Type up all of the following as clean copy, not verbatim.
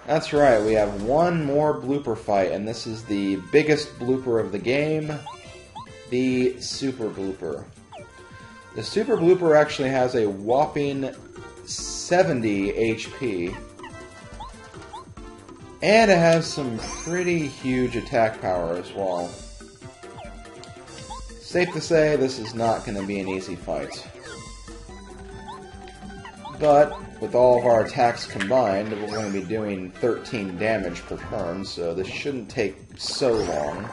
That's right, we have one more blooper fight, and this is the biggest blooper of the game, the Super Blooper. The Super Blooper actually has a whopping 70 HP, and it has some pretty huge attack power as well. Safe to say, this is not going to be an easy fight. But, with all of our attacks combined, we're going to be doing 13 damage per turn, so this shouldn't take so long.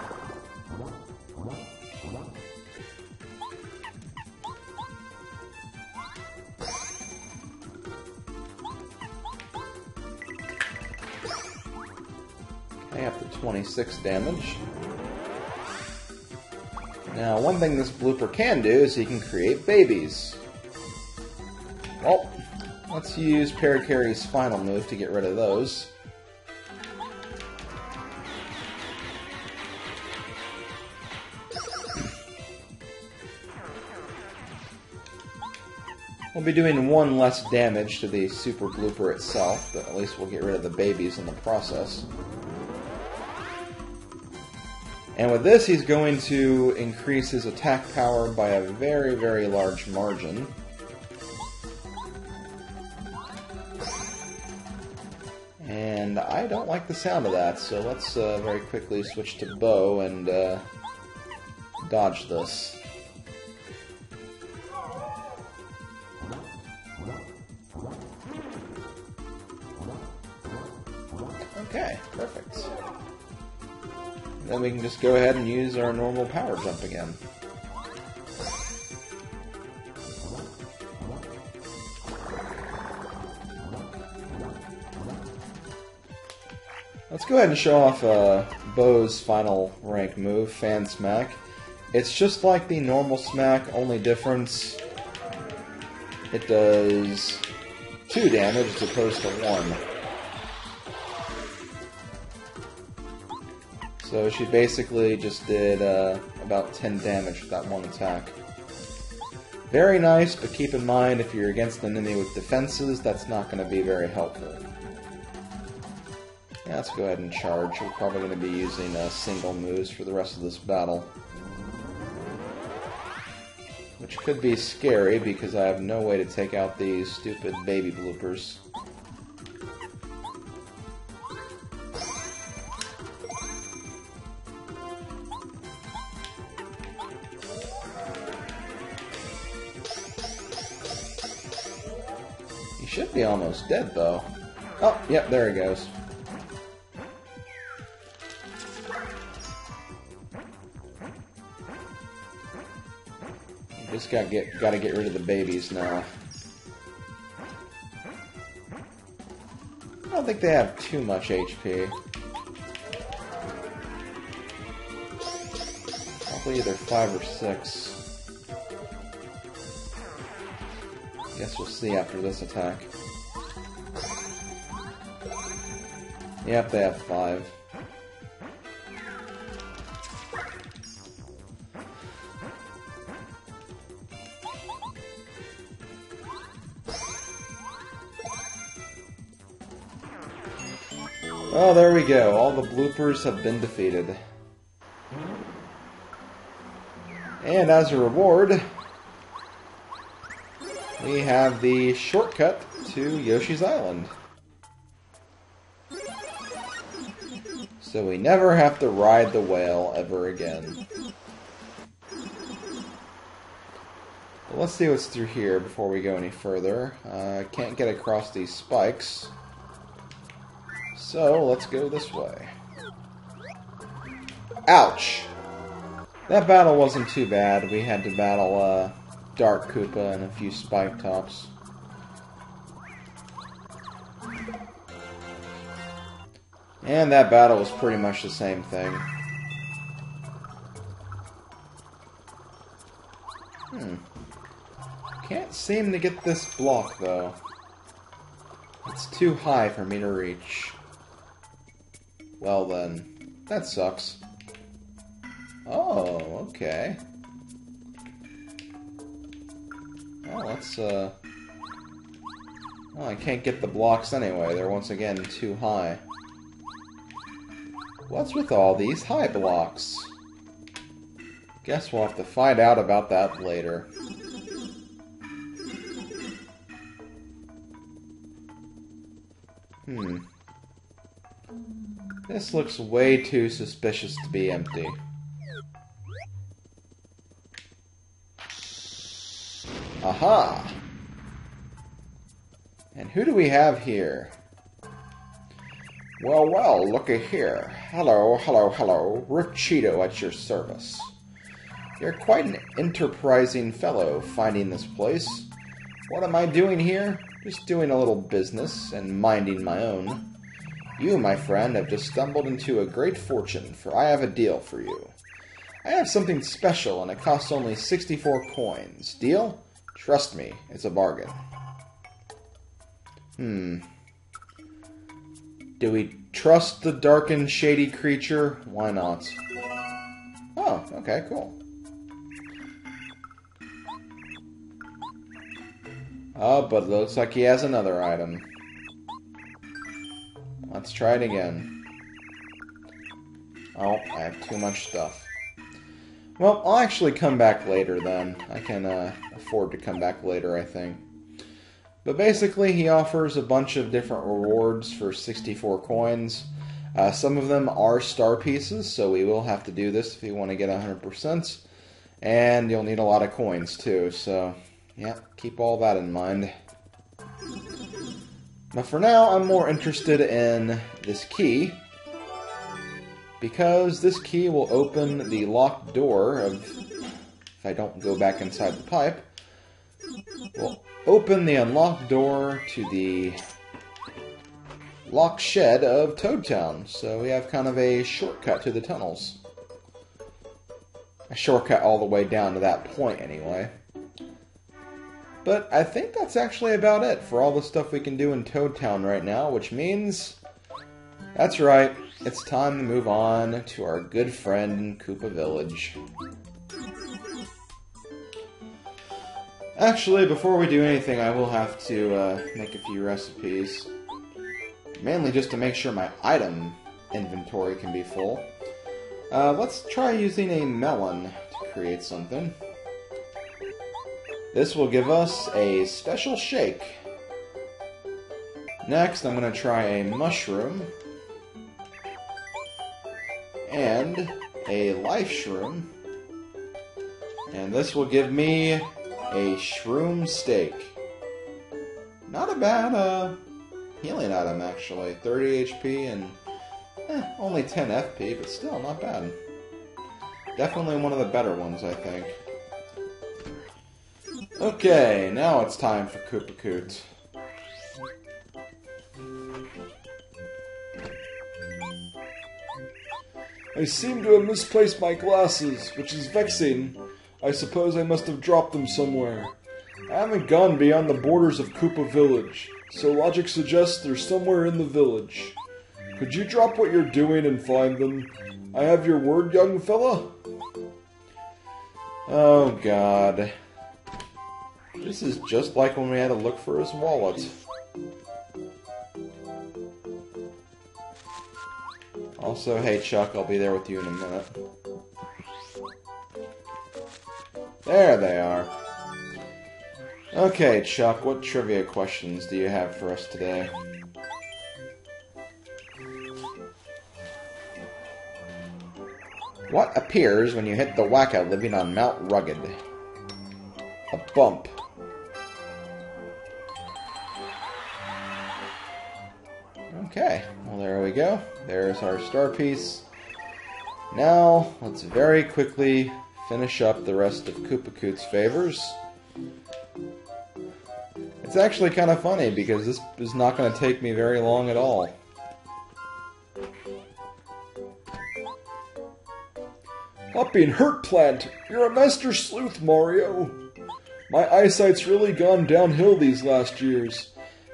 Okay, up to 26 damage. Now, one thing this blooper can do is he can create babies. Well, let's use Parakarry's final move to get rid of those. We'll be doing one less damage to the Super Blooper itself, but at least we'll get rid of the babies in the process. And with this, he's going to increase his attack power by a very, very large margin. And I don't like the sound of that, so let's very quickly switch to bow and dodge this. Okay, perfect. Then we can just go ahead and use our normal power jump again. Let's go ahead and show off Bo's final rank move, Fan Smack. It's just like the normal smack, only difference it does 2 damage as opposed to 1. So she basically just did about 10 damage with that one attack. Very nice, but keep in mind if you're against an enemy with defenses, that's not going to be very helpful. Yeah, let's go ahead and charge. We're probably going to be using single moves for the rest of this battle. Which could be scary because I have no way to take out these stupid baby bloopers. He should be almost dead, though. Oh, yep, there he goes. Just gotta get rid of the babies now. I don't think they have too much HP. Probably either 5 or 6. Guess we'll see after this attack. Yep, they have 5. Oh, there we go. All the bloopers have been defeated. And as a reward, we have the shortcut to Yoshi's Island. So we never have to ride the whale ever again. But let's see what's through here before we go any further. Can't get across these spikes. So, let's go this way. Ouch! That battle wasn't too bad. We had to battle Dark Koopa and a few spike tops. And that battle was pretty much the same thing. Can't seem to get this block, though. It's too high for me to reach. Well then, that sucks. Oh, okay. Well, let's Well, I can't get the blocks anyway. They're once again too high. What's with all these high blocks? Guess we'll have to find out about that later. This looks way too suspicious to be empty. Aha! And who do we have here? Well, well, looky here. Hello, hello, hello. Rip Cheato at your service. You're quite an enterprising fellow finding this place. What am I doing here? Just doing a little business and minding my own. You, my friend, have just stumbled into a great fortune, for I have a deal for you. I have something special, and it costs only 64 coins. Deal? Trust me, it's a bargain. Do we trust the dark and shady creature? Why not? Oh, okay, cool. Oh, but it looks like he has another item. Let's try it again. Oh, I have too much stuff. Well, I'll actually come back later then. I can afford to come back later, I think. But basically, he offers a bunch of different rewards for 64 coins. Some of them are star pieces, so we will have to do this if you want to get 100%. And you'll need a lot of coins, too, so yeah, keep all that in mind. But for now, I'm more interested in this key, because this key will open the locked door of, if I don't go back inside the pipe, will open the unlocked door to the locked shed of Toad Town. So we have kind of a shortcut to the tunnels. A shortcut all the way down to that point, anyway. But I think that's actually about it for all the stuff we can do in Toad Town right now, which means, that's right, it's time to move on to our good friend Koopa Village. Actually, before we do anything, I will have to make a few recipes. Mainly just to make sure my item inventory can be full. Let's try using a melon to create something. This will give us a special shake. Next, I'm going to try a mushroom. And a life shroom. And this will give me a shroom steak. Not a bad healing item, actually. 30 HP and only 10 FP, but still not bad. Definitely one of the better ones, I think. Okay, now it's time for Koopa Koot. I seem to have misplaced my glasses, which is vexing. I suppose I must have dropped them somewhere. I haven't gone beyond the borders of Koopa Village, so logic suggests they're somewhere in the village. Could you drop what you're doing and find them? I have your word, young fella? Oh, God. This is just like when we had to look for his wallet. Also, hey Chuck, I'll be there with you in a minute. There they are. Okay, Chuck, what trivia questions do you have for us today? What appears when you hit the Wacka living on Mount Rugged? A bump. Okay, well there we go. There's our star piece. Now, let's very quickly finish up the rest of Koopa Koot's favors. It's actually kind of funny because this is not going to take me very long at all. Hopping Hurt Plant! You're a master sleuth, Mario! My eyesight's really gone downhill these last years.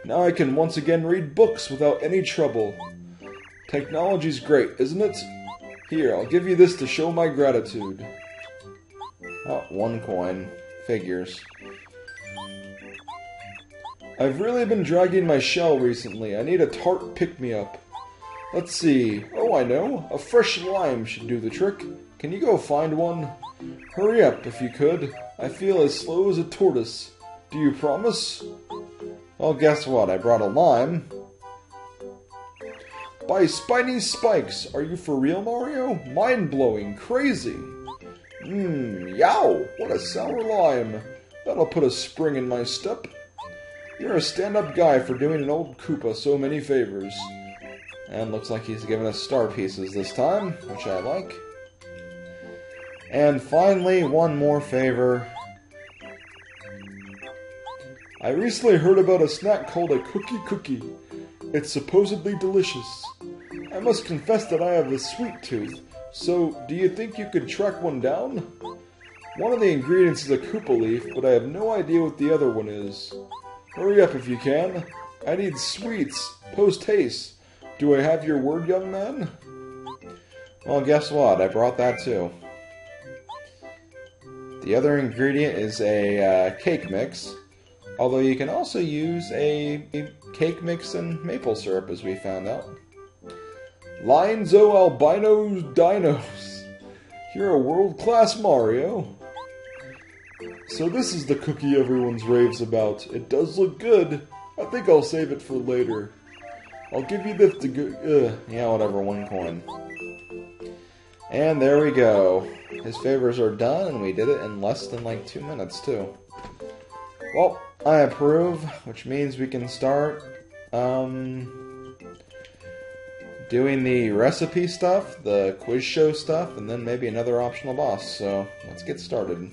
Now I can once again read books without any trouble. Technology's great, isn't it? Here, I'll give you this to show my gratitude. Oh, 1 coin. Figures. I've really been dragging my shell recently. I need a tart pick-me-up. Let's see. Oh, I know. A fresh lime should do the trick. Can you go find one? Hurry up, if you could. I feel as slow as a tortoise. Do you promise? Well, guess what? I brought a lime. By Spiny Spikes! Are you for real, Mario? Mind-blowing. Crazy. Yow! What a sour lime. That'll put a spring in my step. You're a stand-up guy for doing an old Koopa so many favors. And looks like he's giving us star pieces this time, which I like. And finally, one more favor. I recently heard about a snack called a cookie. It's supposedly delicious. I must confess that I have a sweet tooth, so do you think you could track one down? One of the ingredients is a Koopa leaf, but I have no idea what the other one is. Hurry up if you can. I need sweets, post-haste. Do I have your word, young man? Well, guess what? I brought that too. The other ingredient is a cake mix, although you can also use a cake mix and maple syrup, as we found out. Lines o albinos dinos. You're a world-class Mario. So this is the cookie everyone's raves about. It does look good. I think I'll save it for later. I'll give you this to go. Yeah, whatever, 1 coin. And there we go. His favors are done, and we did it in less than like 2 minutes, too. Well, I approve, which means we can start doing the recipe stuff, the quiz show stuff, and then maybe another optional boss. So let's get started.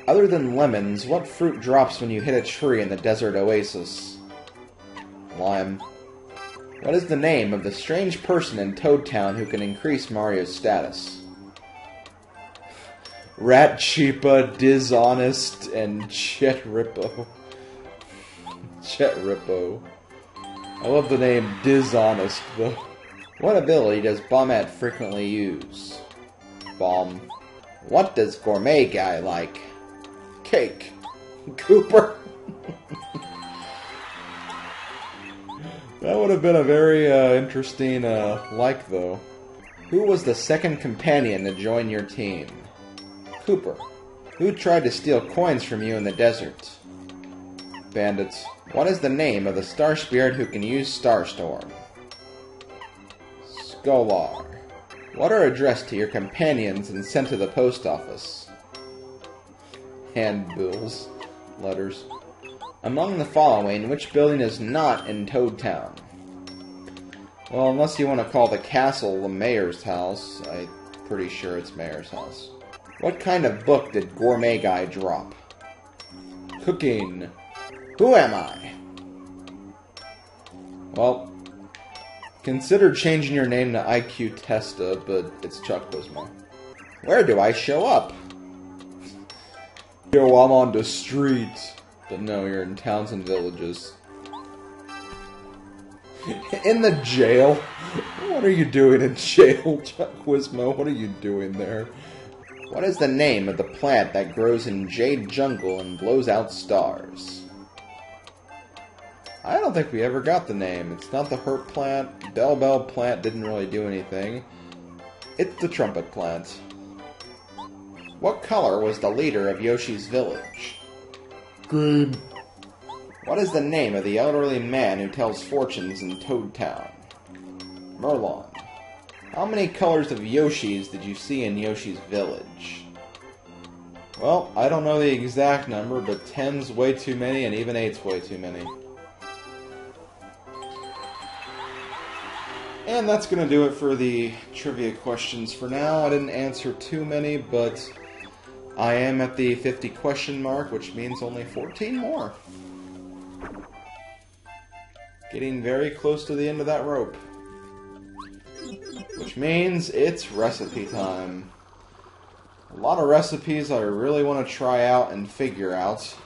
Other than lemons, what fruit drops when you hit a tree in the desert oasis? Lime. What is the name of the strange person in Toad Town who can increase Mario's status? Rat Cheapo, Dishonest, and Chet Rippo. Chet Rippo. I love the name Dishonest, though. What ability does Bombette frequently use? Bomb. What does Gourmet Guy like? Cake. Cooper. That would have been a very interesting like, though. Who was the second companion to join your team? Cooper. Who tried to steal coins from you in the desert? Bandits. What is the name of the star spirit who can use Starstorm? Scholar. What are addressed to your companions and sent to the post office? Handbills. Letters. Among the following, which building is not in Toad Town? Well, unless you want to call the castle the mayor's house, I'm pretty sure it's mayor's house. What kind of book did Gourmet Guy drop? Cooking. Who am I? Well, consider changing your name to IQ Testa, but it's Chuck Quizmo. Where do I show up? Yo, I'm on the street. But no, you're in towns and villages. In the jail? What are you doing in jail, Chuck Quizmo? What are you doing there? What is the name of the plant that grows in Jade Jungle and blows out stars? I don't think we ever got the name. It's not the Herp plant. Bell plant didn't really do anything. It's the trumpet plant. What color was the leader of Yoshi's village? Green. What is the name of the elderly man who tells fortunes in Toad Town? Merlon. How many colors of Yoshis did you see in Yoshi's village? Well, I don't know the exact number, but 10's way too many, and even 8's way too many. And that's going to do it for the trivia questions for now. I didn't answer too many, but I am at the 50 question mark, which means only 14 more. Getting very close to the end of that rope. Which means it's recipe time. A lot of recipes I really want to try out and figure out.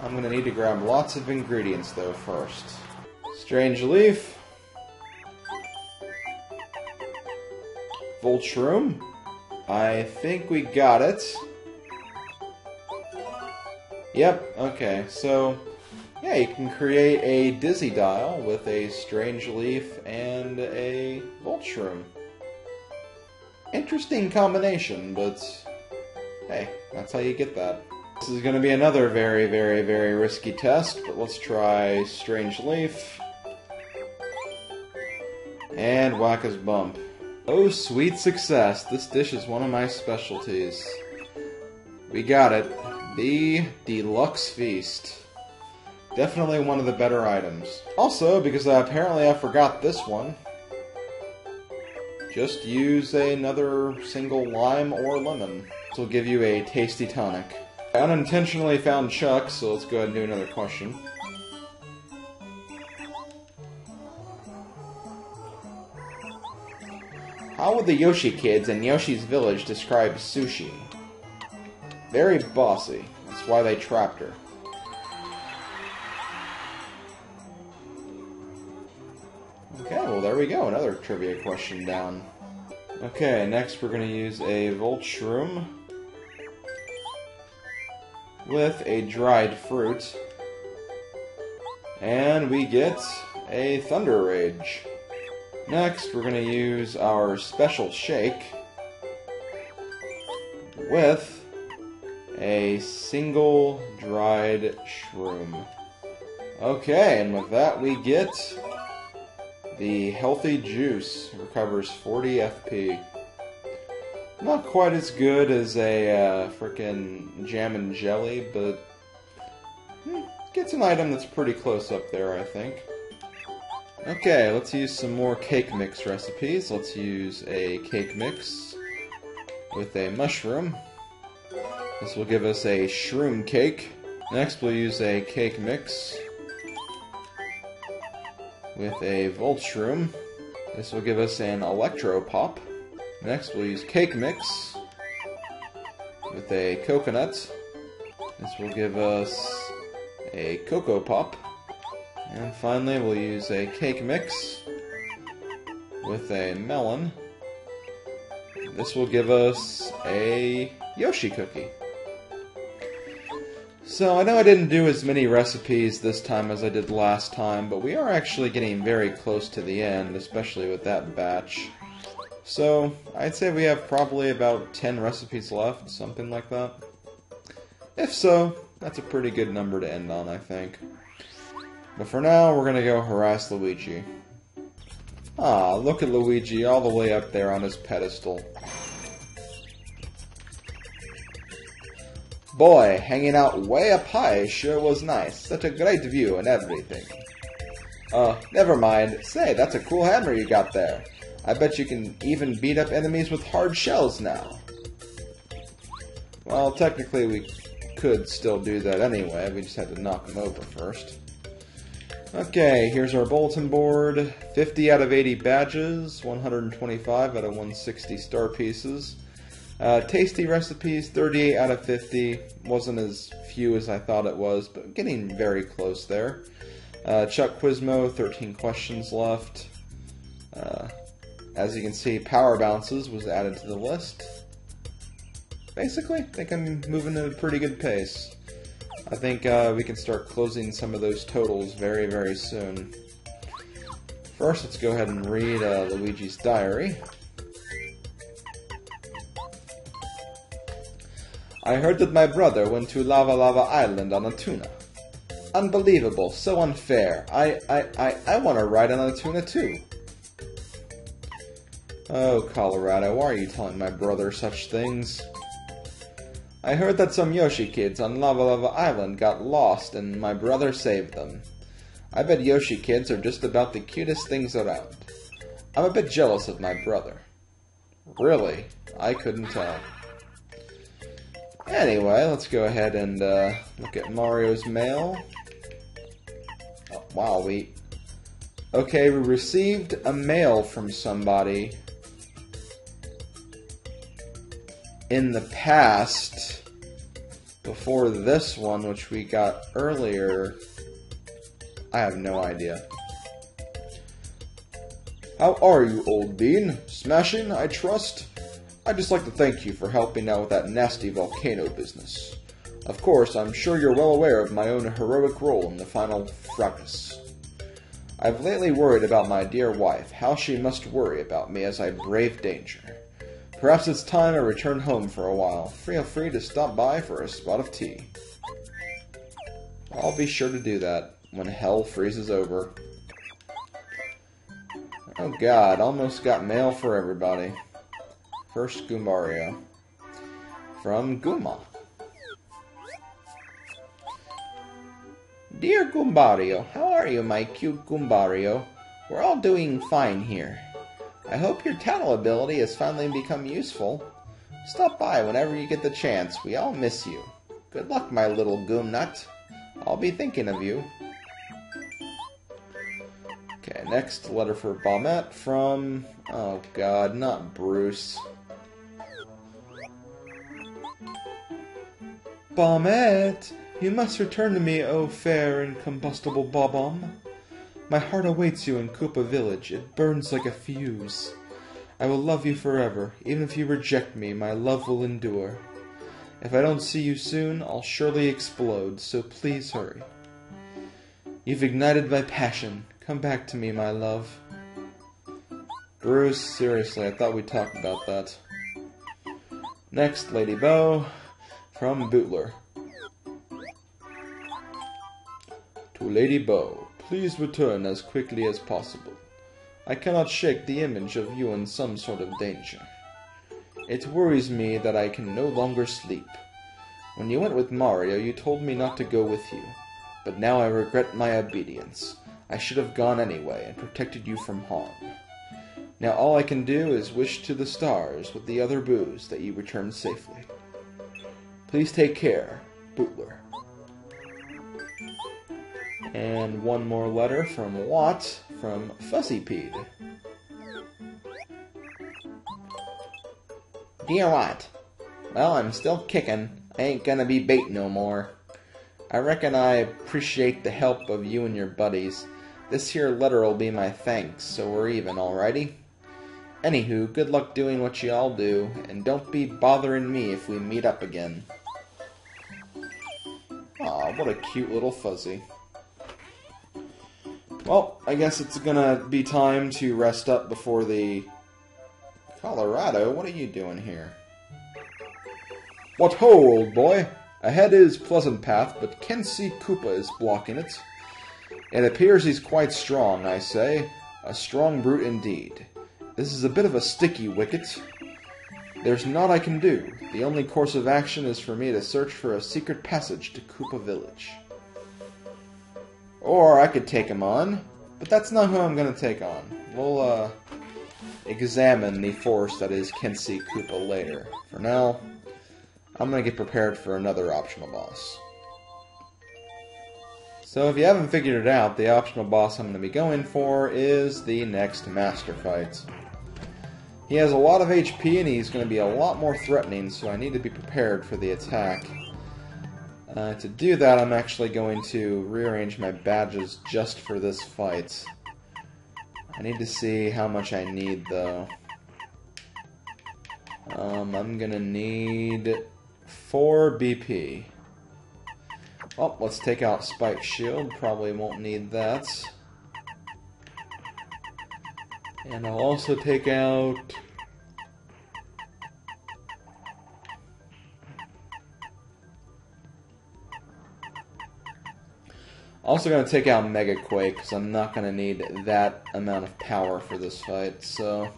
I'm going to need to grab lots of ingredients though first. Strange leaf. Vulturum. I think we got it. Yep, okay, so yeah, you can create a Dizzy Dial with a Strange Leaf and a Volt Shroom. Interesting combination, but hey, that's how you get that. This is going to be another very, very, very risky test, but let's try Strange Leaf. And Whack-A's Bump. Oh, sweet success. This dish is one of my specialties. We got it. The Deluxe Feast. Definitely one of the better items. Also, because apparently I forgot this one, just use another single lime or lemon. This will give you a tasty tonic. I unintentionally found Chuck, so let's go ahead and do another question. How would the Yoshi kids in Yoshi's Village describe sushi? Very bossy. That's why they trapped her. Okay, well there we go. Another trivia question down. Okay, next we're going to use a Volt Shroom with a dried fruit. And we get a Thunder Rage. Next, we're going to use our Special Shake with a single dried shroom. Okay, and with that we get the Healthy Juice. Recovers 40 FP. Not quite as good as a frickin' Jam and Jelly, but gets an item that's pretty close up there, I think. Okay, let's use some more cake mix recipes. Let's use a cake mix with a mushroom. This will give us a shroom cake. Next we'll use a cake mix with a Volt Shroom. This will give us an Electro Pop. Next we'll use cake mix with a coconut. This will give us a Cocoa Pop. And finally, we'll use a cake mix with a melon. This will give us a Yoshi cookie. So, I know I didn't do as many recipes this time as I did last time, but we are actually getting very close to the end, especially with that batch. So, I'd say we have probably about 10 recipes left, something like that. If so, that's a pretty good number to end on, I think. But for now, we're gonna go harass Luigi. Ah, look at Luigi all the way up there on his pedestal. Boy, hanging out way up high sure was nice. Such a great view and everything. Never mind. Say, that's a cool hammer you got there. I bet you can even beat up enemies with hard shells now. Well, technically we could still do that anyway. We just had to knock them over first. Okay, here's our bulletin board. 50 out of 80 badges, 125 out of 160 star pieces. Tasty recipes, 38 out of 50. Wasn't as few as I thought it was, but getting very close there. Chuck Quizmo, 13 questions left. As you can see, Power Bounces was added to the list. Basically, I think I'm moving at a pretty good pace. I think we can start closing some of those totals very, very soon. First, let's go ahead and read Luigi's diary. I heard that my brother went to Lava Lava Island on a tuna. Unbelievable, so unfair. I want to ride on a tuna too. Oh, Colorado, why are you telling my brother such things? I heard that some Yoshi kids on Lava Lava Island got lost and my brother saved them. I bet Yoshi kids are just about the cutest things around. I'm a bit jealous of my brother. Really? I couldn't tell. Anyway, let's go ahead and look at Mario's mail. Oh, wow, Okay, we received a mail from somebody in the past, before this one, which we got earlier. I have no idea. How are you, old bean? Smashing, I trust? I'd just like to thank you for helping out with that nasty volcano business. Of course, I'm sure you're well aware of my own heroic role in the final fracas. I've lately worried about my dear wife, how she must worry about me as I brave danger. Perhaps it's time I return home for a while. Feel free to stop by for a spot of tea. I'll be sure to do that when hell freezes over. Oh god, almost got mail for everybody. First Goombario. From Goomba. Dear Goombario, how are you, my cute Goombario? We're all doing fine here. I hope your tattle ability has finally become useful. Stop by whenever you get the chance. We all miss you. Good luck, my little Goomnut. I'll be thinking of you. Okay, next letter for Bombette from... oh god, not Bruce. Bombette! You must return to me, O fair and combustible Bob-omb. My heart awaits you in Koopa Village. It burns like a fuse. I will love you forever. Even if you reject me, my love will endure. If I don't see you soon, I'll surely explode, so please hurry. You've ignited my passion. Come back to me, my love. Bruce, seriously, I thought we talked about that. Next, Lady Bo, from Bootler. To Lady Bo, please return as quickly as possible. I cannot shake the image of you in some sort of danger. It worries me that I can no longer sleep. When you went with Mario, you told me not to go with you. But now I regret my obedience. I should have gone anyway and protected you from harm. Now all I can do is wish to the stars with the other boos that you return safely. Please take care, Bootler. And one more letter from Watt, from Fuzzypede. Dear Watt, well, I'm still kicking. I ain't gonna be bait no more. I reckon I appreciate the help of you and your buddies. This here letter'll be my thanks, so we're even, alrighty? Anywho, good luck doing what you all do, and don't be bothering me if we meet up again. Aw, what a cute little fuzzy. Well, I guess it's gonna be time to rest up before the... Colorado, what are you doing here? What ho, old boy! Ahead is Pleasant Path, but Kensi Koopa is blocking it. It appears he's quite strong, I say. A strong brute indeed. This is a bit of a sticky wicket. There's naught I can do. The only course of action is for me to search for a secret passage to Koopa Village. Or I could take him on, but that's not who I'm going to take on. We'll, examine the force that is Kensi Koopa later. For now, I'm going to get prepared for another optional boss. So if you haven't figured it out, the optional boss I'm going to be going for is the next Master Fight. He has a lot of HP and he's going to be a lot more threatening, so I need to be prepared for the attack. To do that, I'm actually going to rearrange my badges just for this fight. I need to see how much I need, though. I'm gonna need 4 BP. Oh, let's take out Spike Shield. Probably won't need that. And I'll also take out... Also going to take out Mega Quake, because I'm not going to need that amount of power for this fight, so...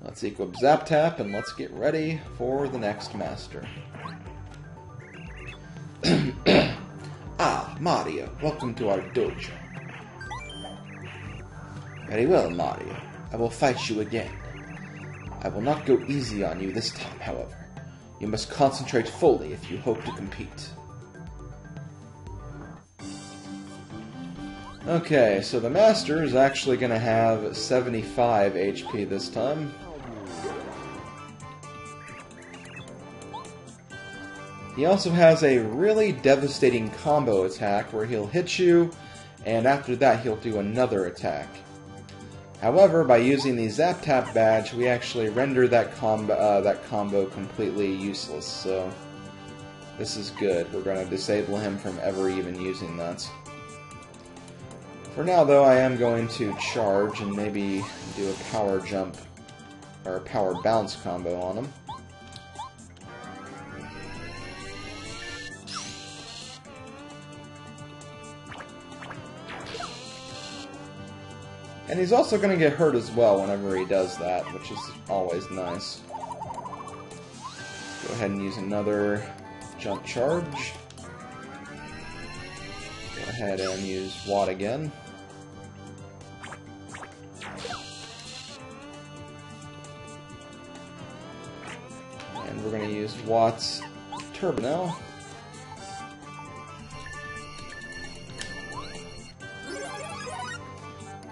Let's equip Zap Tap, and let's get ready for the next Master. Ah, Mario, welcome to our dojo. Very well, Mario. I will fight you again. I will not go easy on you this time, however. You must concentrate fully if you hope to compete. Okay, so the Master is actually going to have 75 HP this time. He also has a really devastating combo attack where he'll hit you, and after that he'll do another attack. However, by using the Zap Tap badge, we actually render that combo completely useless, so This is good. We're going to disable him from ever even using that. For now, though, I am going to charge and maybe do a power jump or a power bounce combo on him. And he's also going to get hurt as well whenever he does that, which is always nice. Go ahead and use another jump charge. Go ahead and use Watt again. And we're going to use Watt's Turbo now.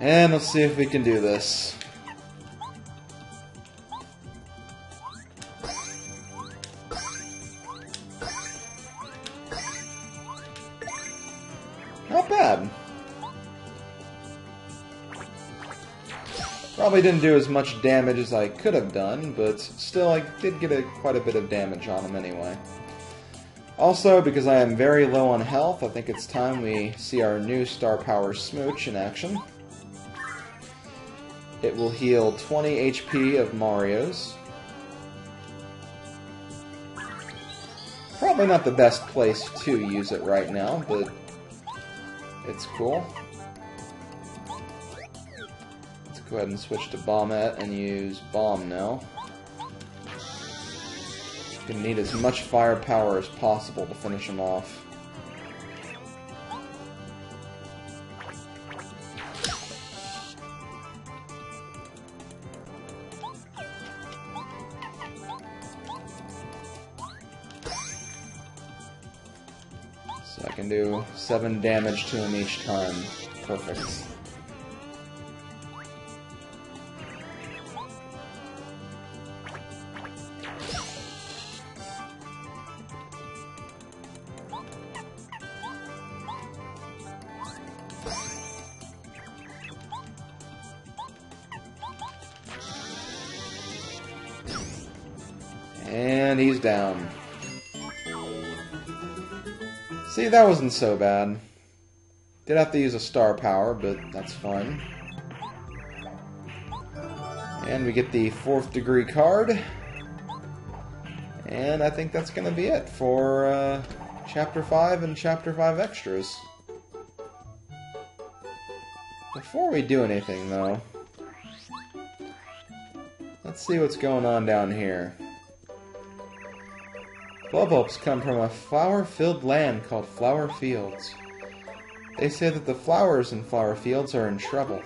And let's see if we can do this. Not bad. Probably didn't do as much damage as I could have done, but still I did get quite a bit of damage on him anyway. Also, because I am very low on health, I think it's time we see our new Star Power Smooch in action. It will heal 20 HP of Mario's. Probably not the best place to use it right now, but it's cool. Let's go ahead and switch to Bombette and use Bomb now. Gonna need as much firepower as possible to finish him off. So I can do 7 damage to him each time. Perfect. And he's down. See, that wasn't so bad. Did have to use a star power, but that's fine. And we get the 4th degree card. And I think that's going to be it for Chapter 5 and Chapter 5 Extras. Before we do anything, though, let's see what's going on down here. Bubbles come from a flower-filled land called Flower Fields. They say that the flowers in Flower Fields are in trouble.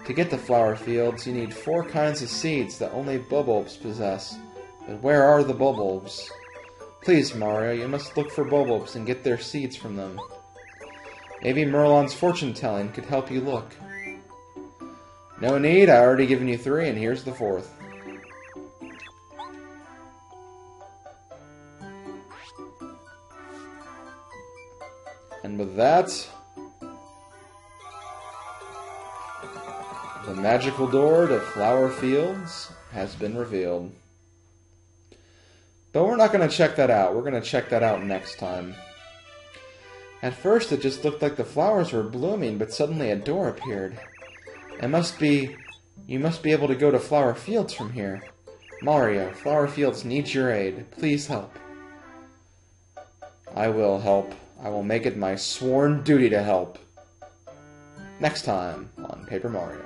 To get to Flower Fields, you need 4 kinds of seeds that only Bubbles possess. But where are the Bubbles? Please, Mario, you must look for Bubbles and get their seeds from them. Maybe Merlon's fortune-telling could help you look. No need, I already given you 3, and here's the 4th. And with that, the magical door to Flower Fields has been revealed. But we're not going to check that out. We're going to check that out next time. At first, it just looked like the flowers were blooming, but suddenly a door appeared. You must be able to go to Flower Fields from here. Mario, Flower Fields needs your aid. Please help. I will help. I will make it my sworn duty to help. Next time on Paper Mario.